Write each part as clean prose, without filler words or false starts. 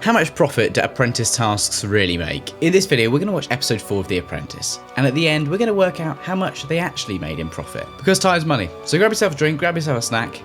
How much profit do apprentice tasks really make? In this video, we're going to watch episode 4 of The Apprentice. And at the end, we're going to work out how much they actually made in profit. Because time's money. So grab yourself a drink, grab yourself a snack,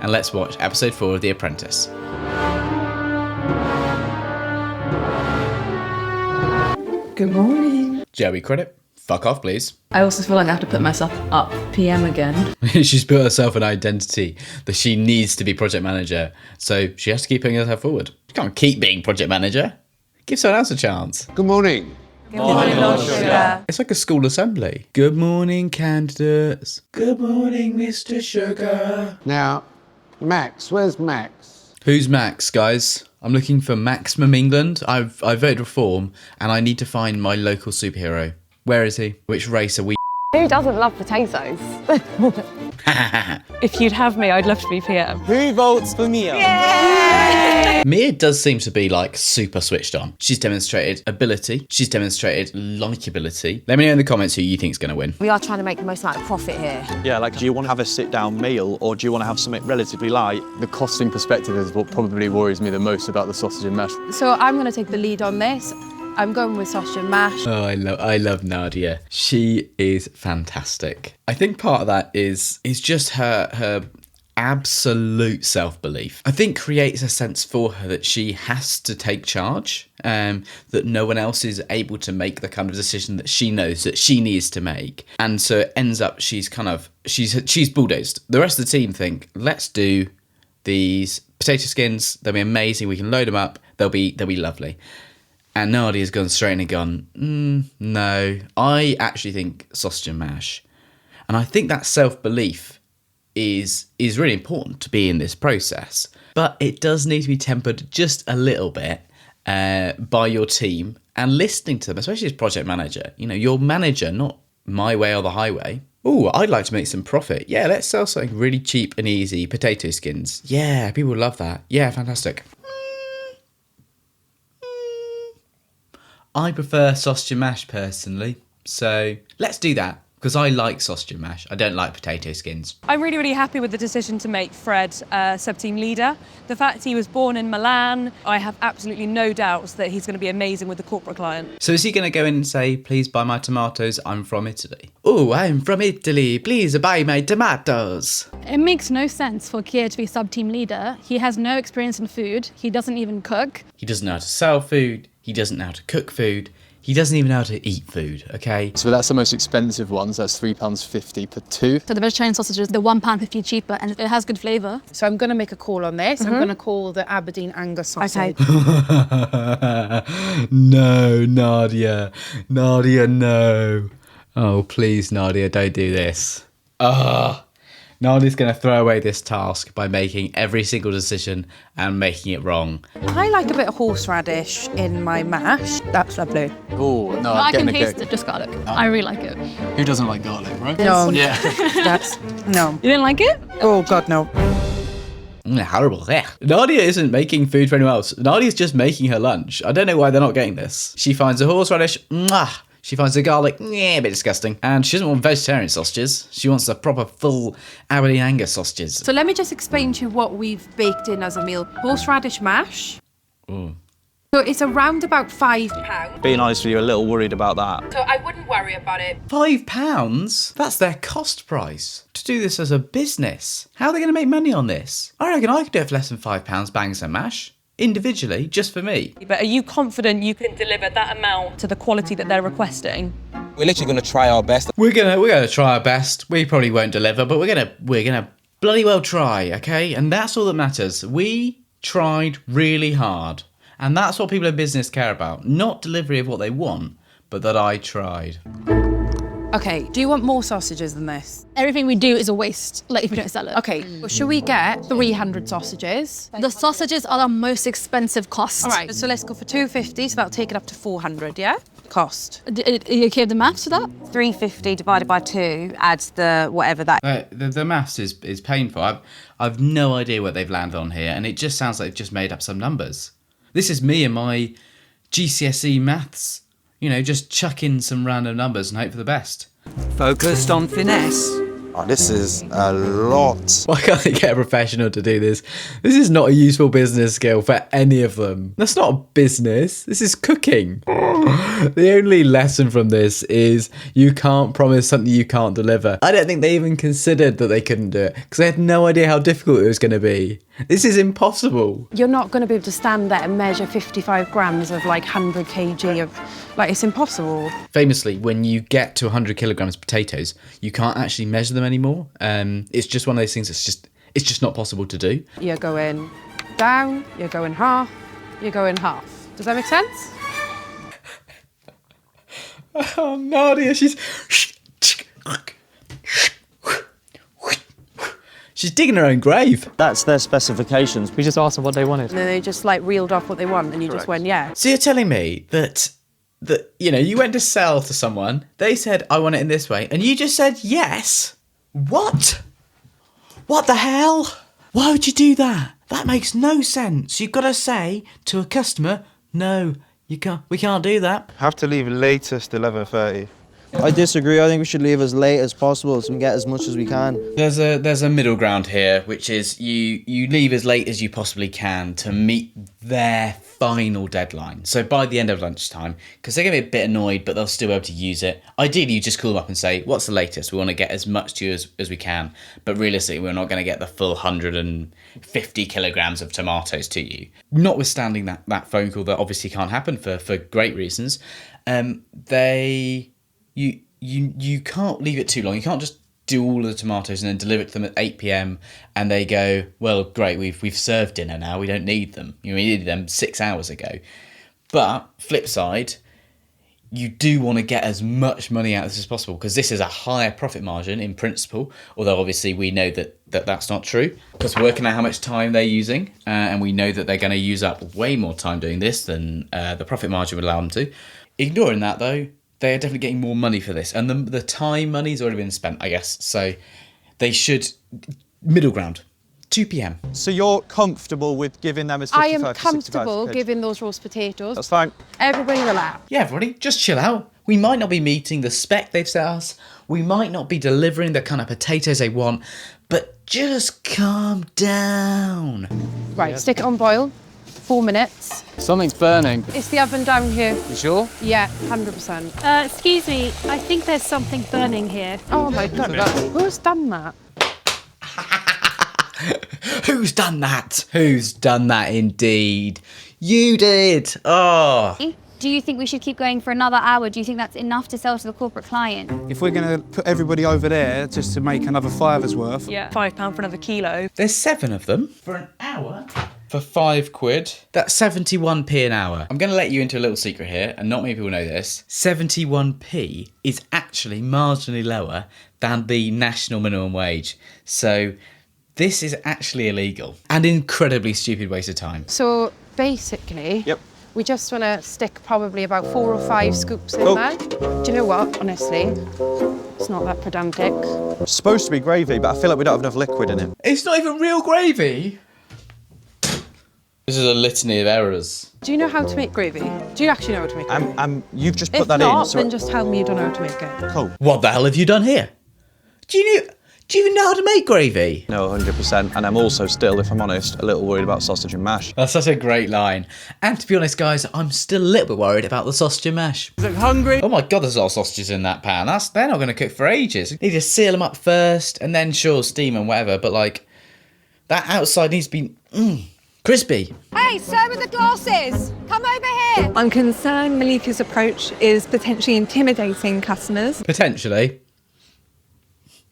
and let's watch episode 4 of The Apprentice. Good morning. Joey credit. Fuck off, please. I also feel like I have to put myself up PM again. She's built herself an identity that she needs to be project manager. So she has to keep putting herself forward. She can't keep being project manager. Give someone else a chance. Good morning. Good morning, Lord Sugar. It's like a school assembly. Good morning, candidates. Good morning, Mr. Sugar. Now, Max, where's Max? Who's Max, guys? I'm looking for Maximum England. I've voted Reform, and I need to find my local superhero. Where is he? Which race are we? Who doesn't love potatoes? If you'd have me, I'd love to be PM. Who votes for Mia? Mia does seem to be like super switched on. She's demonstrated ability. She's demonstrated likability. Let me know in the comments who you think's going to win. We are trying to make the most amount of profit here. Yeah, like, do you want to have a sit-down meal or do you want to have something relatively light? The costing perspective is what probably worries me the most about the sausage and mash. So I'm going to take the lead on this. I'm going with sausage and mash. Oh, I love Nadia. She is fantastic. I think part of that is just her absolute self-belief. I think creates a sense for her that she has to take charge, that no one else is able to make the kind of decision that she knows that she needs to make. And so it ends up she's bulldozed. The rest of the team think, let's do these potato skins. They'll be amazing. We can load them up. They'll be lovely. And Nadia's gone straight in and gone, no, I actually think sausage and mash. And I think that self-belief is really important to be in this process. But it does need to be tempered just a little bit by your team and listening to them, especially as project manager. You know, your manager, not my way or the highway. Oh, I'd like to make some profit. Yeah, let's sell something really cheap and easy, potato skins. Yeah, people love that. Yeah, fantastic. I prefer sausage and mash personally, so let's do that, because I like sausage and mash. I don't like potato skins. I'm really, really happy with the decision to make Fred sub-team leader. The fact he was born in Milan, I have absolutely no doubts that he's going to be amazing with the corporate client. So is he going to go in and say, please buy my tomatoes, I'm from Italy? Oh, I'm from Italy, please buy my tomatoes. It makes no sense for Kier to be sub-team leader. He has no experience in food. He doesn't even cook. He doesn't know how to sell food. He doesn't know how to cook food. He doesn't even know how to eat food, okay? So that's the most expensive ones. That's £3.50 per two. So the vegetarian sausages, they're £1.50 cheaper, and it has good flavour. So I'm going to make a call on this. I'm going to call the Aberdeen Angus sausage. Okay. No, Nadia. Nadia, no. Oh, please, Nadia, don't do this. Nadia's going to throw away this task by making every single decision and making it wrong. I like a bit of horseradish in my mash. That's lovely. Oh, no, I I'm can getting a taste kick. it, just garlic. I really like it. Who doesn't like garlic, right? No, Yeah. no. You didn't like it? Oh, God, no. Horrible. Nadia isn't making food for anyone else. Nadia's just making her lunch. I don't know why they're not getting this. She finds a horseradish. Mwah. She finds the garlic, a bit disgusting. And she doesn't want vegetarian sausages. She wants the proper full Aberdeen Angus sausages. So let me just explain to you what we've baked in as a meal. Horseradish mash. Ooh. So it's around about £5. Being honest with you, a little worried about that. So I wouldn't worry about it. £5? That's their cost price. To do this as a business. How are they going to make money on this? I reckon I could do it for less than £5, bangs and mash. Individually, just for me. But are you confident you can deliver that amount to the quality that they're requesting? We're literally going to try our best. We're gonna try our best. We probably won't deliver, but we're gonna bloody well try, okay? And that's all that matters. We tried really hard, and that's what people in business care about. Not delivery of what they want, but that I tried. Okay, do you want more sausages than this? Everything we do is a waste, like if we don't sell it. Okay, well, should we get 300 sausages? The sausages are the most expensive cost. All right, so let's go for 250, so that'll take it up to 400, yeah? Cost. Are you okay with the maths for that? 350 divided by 2 adds the whatever that. The maths is painful. I've no idea what they've landed on here, and it just sounds like they've just made up some numbers. This is me and my GCSE maths. You know, just chuck in some random numbers and hope for the best. Focused on finesse. Oh, this is a lot. Why can't they get a professional to do this? This is not a useful business skill for any of them. That's not a business. This is cooking. The only lesson from this is you can't promise something you can't deliver. I don't think they even considered that they couldn't do it because they had no idea how difficult it was going to be. This is impossible. You're not going to be able to stand there and measure 55 grams of like 100 kg of, like, it's impossible. Famously, when you get to 100 kilograms of potatoes, you can't actually measure them anymore. It's just one of those things that's it's just not possible to do. You're going down, you're going half, you're going half. Does that make sense? Oh, Nadia, she's digging her own grave. That's their specifications. We just asked them what they wanted. And then they just like reeled off what they want and you just went, yeah. So you're telling me that you went to sell to someone, they said, I want it in this way, and you just said yes? What? What the hell? Why would you do that? That makes no sense. You've got to say to a customer, no, we can't do that. Have to leave latest 11:30. I disagree. I think we should leave as late as possible so we can get as much as we can. There's a middle ground here, which is you leave as late as you possibly can to meet their final deadline. So by the end of lunchtime, because they're going to be a bit annoyed, but they'll still be able to use it. Ideally, you just call them up and say, what's the latest? We want to get as much to you as we can. But realistically, we're not going to get the full 150 kilograms of tomatoes to you. Notwithstanding that phone call that obviously can't happen for great reasons, you can't leave it too long. You can't just do all of the tomatoes and then deliver it to them at 8 p.m. and they go, well, great, we've served dinner now, we don't need them. We needed them 6 hours ago. But flip side, you do want to get as much money out of this as possible because this is a higher profit margin in principle, although obviously we know that's not true because we're working out how much time they're using and we know that they're going to use up way more time doing this than the profit margin would allow them to. Ignoring that though, they are definitely getting more money for this. And the time money's already been spent, I guess. So they should... Middle ground. 2 p.m. So you're comfortable with giving them as 55 I am to 65 comfortable kg? giving those roast potatoes. That's fine. Everybody relax. Yeah, everybody, just chill out. We might not be meeting the spec they've set us. We might not be delivering the kind of potatoes they want. But just calm down. Right, stick it on boil. 4 minutes. Something's burning. It's the oven down here. You sure? Yeah, 100%. Excuse me, I think there's something burning here. Oh my God, who's done that? Who's done that? Who's done that indeed? You did. Oh. Do you think we should keep going for another hour? Do you think that's enough to sell to the corporate client? If we're going to put everybody over there just to make another $5's worth. Yeah, £5 for another kilo. There's 7 of them for an hour. For £5, that's 71p an hour. I'm going to let you into a little secret here, and not many people know this. 71p is actually marginally lower than the national minimum wage. So this is actually illegal and incredibly stupid waste of time. So basically, we just want to stick probably about 4 or 5 scoops in there. Do you know what, honestly? It's not that pedantic. It's supposed to be gravy, but I feel like we don't have enough liquid in it. It's not even real gravy. This is a litany of errors. Do you know how to make gravy? Do you actually know how to make gravy? You've just put that in. If not, so then just tell me you don't know how to make it. Cool. What the hell have you done here? Do you even know how to make gravy? No, 100%. And I'm also still, if I'm honest, a little worried about sausage and mash. That's such a great line. And to be honest, guys, I'm still a little bit worried about the sausage and mash. Look hungry. Oh my God, there's a lot of sausages in that pan. They're not going to cook for ages. You need to seal them up first and then sure, steam and whatever. But like, that outside needs to be crispy. Hey, sir with the glasses, come over here. I'm concerned Malika's approach is potentially intimidating customers. Potentially.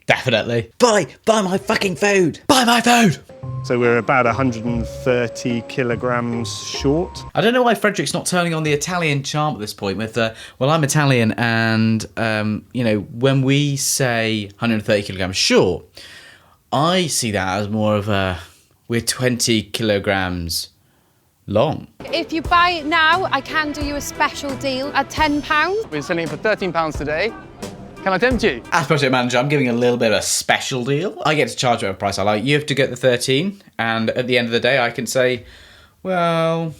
Definitely. Buy my fucking food. Buy my food. So we're about 130 kilograms short. I don't know why Frederick's not turning on the Italian charm at this point with, well, I'm Italian and, when we say 130 kilograms short, I see that as more of a, we're 20 kilograms long. If you buy it now, I can do you a special deal at £10. We're selling it for £13 today. Can I tempt you? As project manager, I'm giving a little bit of a special deal. I get to charge whatever price I like. You have to get the 13, and at the end of the day, I can say, well,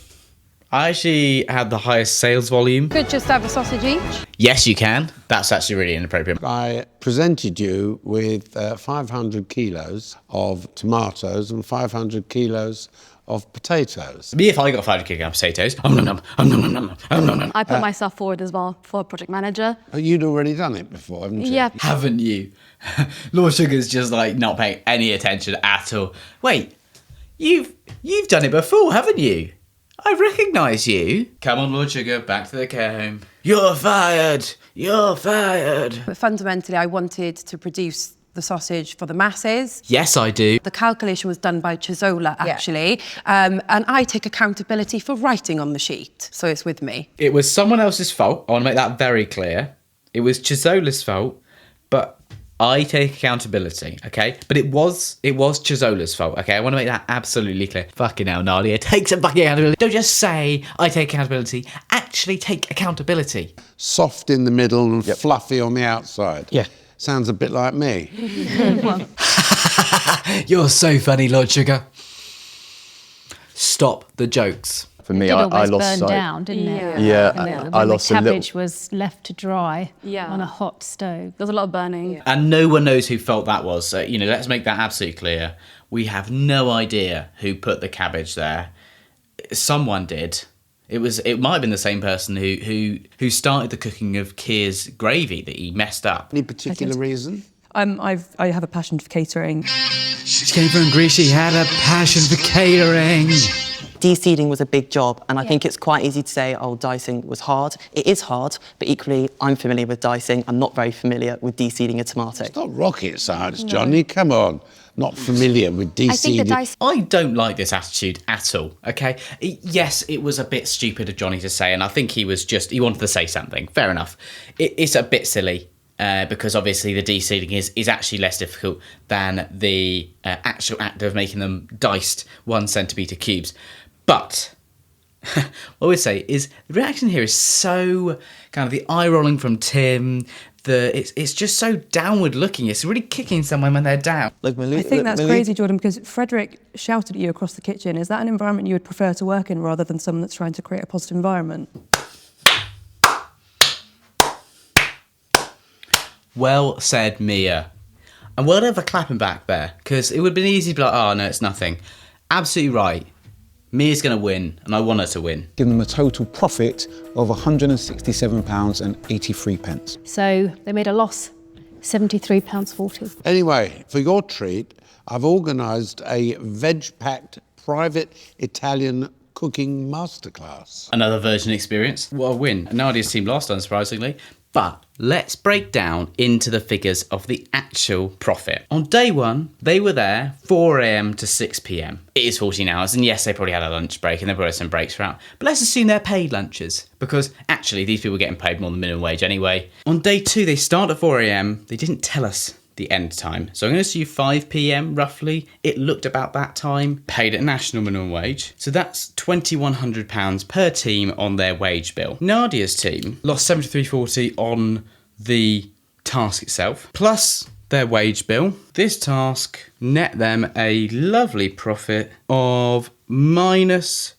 I actually had the highest sales volume. Could just have a sausage each. Yes, you can. That's actually really inappropriate. I presented you with 500 kilos of tomatoes and 500 kilos of potatoes. Me, if I got 500 kilograms of potatoes, I put myself forward as well for project manager. But you'd already done it before, haven't you? Yeah. Haven't you? Lord Sugar's just like not paying any attention at all. Wait, you've done it before, haven't you? I recognise you. Come on, Lord Sugar, back to the care home. You're fired. You're fired. But fundamentally, I wanted to produce the sausage for the masses. Yes, I do. The calculation was done by Chisola, actually, and I take accountability for writing on the sheet, so it's with me. It was someone else's fault. I want to make that very clear. It was Chisola's fault, but I take accountability, okay? But it was Chisola's fault, okay? I want to make that absolutely clear. Fucking hell, Nadia, take some fucking accountability. Don't just say I take accountability. Actually take accountability. Soft in the middle and fluffy on the outside. Yeah. Sounds a bit like me. You're so funny, Lord Sugar. Stop the jokes. For me, It I always lost burned sight. down, didn't it? Yeah, I lost a The little. cabbage was left to dry on a hot stove. There was a lot of burning. And no one knows who fault that was. So, let's make that absolutely clear. We have no idea who put the cabbage there. Someone did. It might have been the same person who started the cooking of Keir's gravy that he messed up. Any particular reason? I have a passion for catering. She came from Greece. She had a passion for catering. De-seeding was a big job, and I think it's quite easy to say, oh, dicing was hard. It is hard, but equally, I'm familiar with dicing. I'm not very familiar with de-seeding a tomato. It's not rocket science, Johnny. Come on. Not familiar with de-seeding. I don't like this attitude at all, okay? Yes, it was a bit stupid of Johnny to say, and I think he wanted to say something. Fair enough. It's a bit silly. Because obviously the de-seeding is actually less difficult than the actual act of making them diced 1 centimetre cubes. But what I would say is the reaction here is so kind of the eye rolling from Tim. It's just so downward looking. It's really kicking someone when they're down. I think that's crazy, Jordan, because Frederick shouted at you across the kitchen. Is that an environment you would prefer to work in rather than someone that's trying to create a positive environment? Well said, Mia. And well done for clapping back there, because it would have been easy to be like, oh, no, it's nothing. Absolutely right. Mia's going to win, and I want her to win. Give them a total profit of £167.83. So they made a loss, £73.40. Anyway, for your treat, I've organised a veg-packed private Italian cooking masterclass. Another Virgin experience. What a win. Nadia's team lost, unsurprisingly. But let's break down into the figures of the actual profit. On day 1, they were there 4 a.m. to 6 p.m. It is 14 hours, and yes, they probably had a lunch break, and they probably had some breaks throughout. But let's assume they're paid lunches, because actually these people are getting paid more than minimum wage anyway. On day 2, they start at 4 a.m. They didn't tell us the end time. So I'm going to assume 5 p.m. roughly. It looked about that time. Paid at national minimum wage. So that's £2,100 per team on their wage bill. Nadia's team lost £73.40 on the task itself, plus their wage bill. This task net them a lovely profit of minus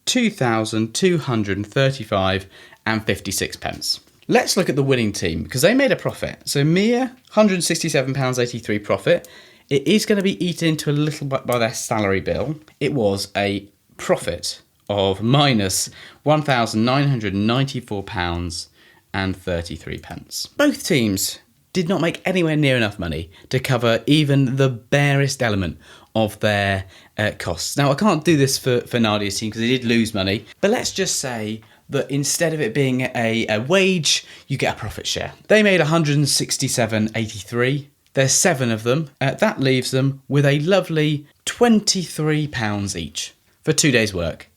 £2,235.56. Let's look at the winning team, because they made a profit. So Mia, £167.83 profit. It is going to be eaten into a little bit by their salary bill. It was a profit of minus £1,994.33. Both teams did not make anywhere near enough money to cover even the barest element of their costs. Now, I can't do this for Nadia's team because they did lose money, but let's just say that instead of it being a wage, you get a profit share. They made £167.83. There's 7 of them. That leaves them with a lovely £23 each for 2 days' work.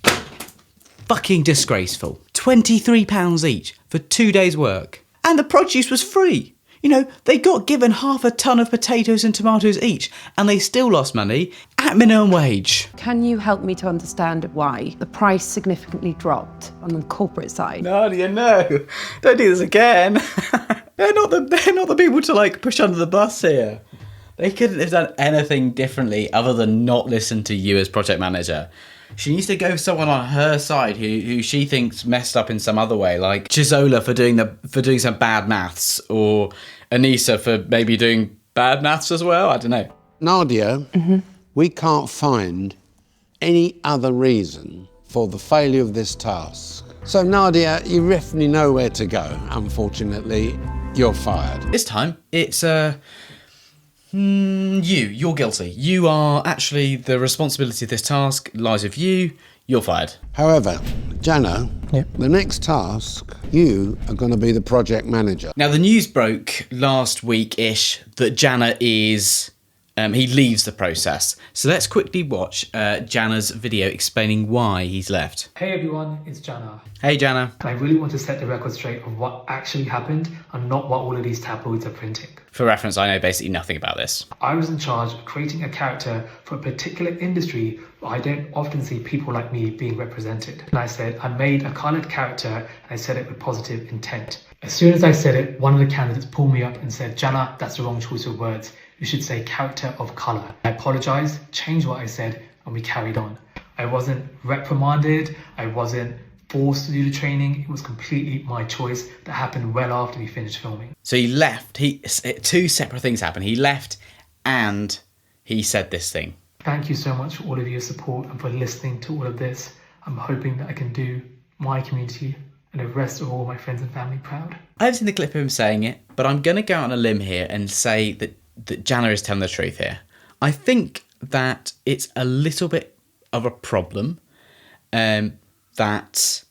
Fucking disgraceful. £23 each for 2 days' work. And the produce was free. You know, they got given half a ton of potatoes and tomatoes each, and they still lost money at minimum wage. Can you help me to understand why the price significantly dropped on the corporate side? Nadia, no. Don't do this again. They're not the people to, like, push under the bus here. They couldn't have done anything differently other than not listen to you as project manager. She needs to go with someone on her side who she thinks messed up in some other way, like Chisola for doing some bad maths, or Anissa for maybe doing bad maths as well. I don't know. Nadia, We can't find any other reason for the failure of this task. So Nadia, you definitely know where to go. Unfortunately, you're fired. This time, it's you're guilty. You are actually, the responsibility of this task lies with you. You're fired. However, Jana, the next task, you are going to be the project manager. Now, the news broke last week-ish that Jana is... he leaves the process. So let's quickly watch Jana's video explaining why he's left. Hey everyone, it's Jana. Hey Jana. I really want to set the record straight of what actually happened and not what all of these tabloids are printing. For reference, I know basically nothing about this. I was in charge of creating a character for a particular industry where I don't often see people like me being represented. And I said, I made a coloured character and I said it with positive intent. As soon as I said it, one of the candidates pulled me up and said, Jana, that's the wrong choice of words. You should say character of colour. I apologised, changed what I said, and we carried on. I wasn't reprimanded, I wasn't forced to do the training. It was completely my choice that happened well after we finished filming. So he left, two separate things happened. He left and he said this thing. Thank you so much for all of your support and for listening to all of this. I'm hoping that I can do my community and the rest of all my friends and family proud. I haven't seen the clip of him saying it, but I'm going to go out on a limb here and say that Jana is telling the truth here. I think that it's a little bit of a problem that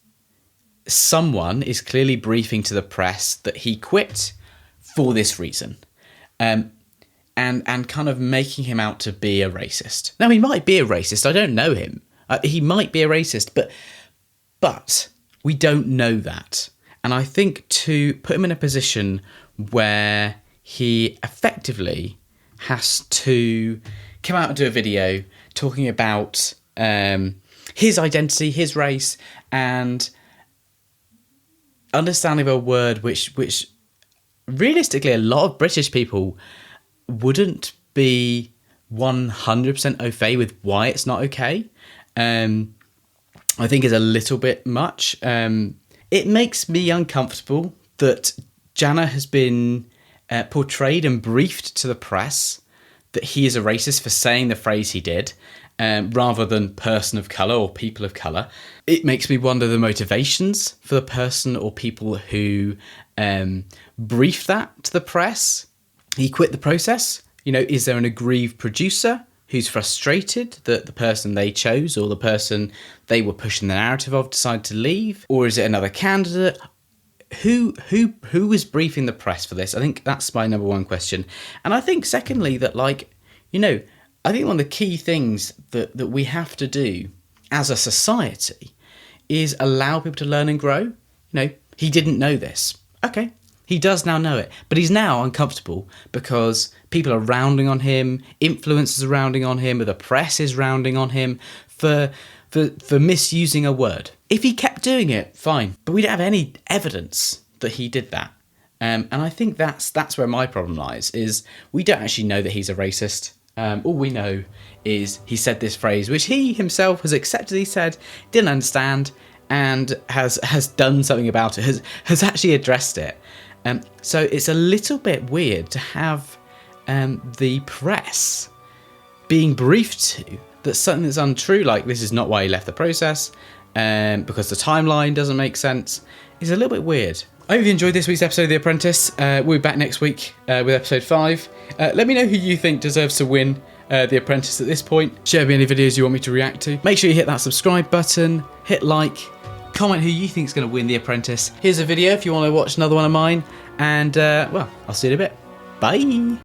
someone is clearly briefing to the press that he quit for this reason, and kind of making him out to be a racist. Now, he might be a racist. I don't know him. He might be a racist, but we don't know that. And I think to put him in a position where he effectively has to come out and do a video talking about his identity, his race, and understanding of a word which realistically a lot of British people wouldn't be 100% au fait with why it's not okay. I think is a little bit much. It makes me uncomfortable that Jana has been portrayed and briefed to the press that he is a racist for saying the phrase he did, rather than person of colour or people of colour. It makes me wonder the motivations for the person or people who briefed that to the press. He quit the process. You know, is there an aggrieved producer who's frustrated that the person they chose or the person they were pushing the narrative of decided to leave? Or is it another candidate? Who is briefing the press for this? I think that's my number one question. And I think secondly that, like, you know, I think one of the key things that we have to do as a society is allow people to learn and grow. You know, he didn't know this. Okay, he does now know it, but he's now uncomfortable because people are rounding on him, influencers are rounding on him, or the press is rounding on him for misusing a word. If he kept doing it, fine, but we don't have any evidence that he did that. And I think that's where my problem lies, is we don't actually know that he's a racist. All we know is he said this phrase, which he himself has accepted, he said, didn't understand, and has done something about it, has actually addressed it. So it's a little bit weird to have the press being briefed to that something that's untrue, like this is not why he left the process, because the timeline doesn't make sense, is a little bit weird. I hope you enjoyed this week's episode of The Apprentice. We'll be back next week with episode 5. Let me know who you think deserves to win The Apprentice at this point. Share with me any videos you want me to react to. Make sure you hit that subscribe button, hit like, comment who you think is going to win The Apprentice. Here's a video if you want to watch another one of mine, and well, I'll see you in a bit. Bye!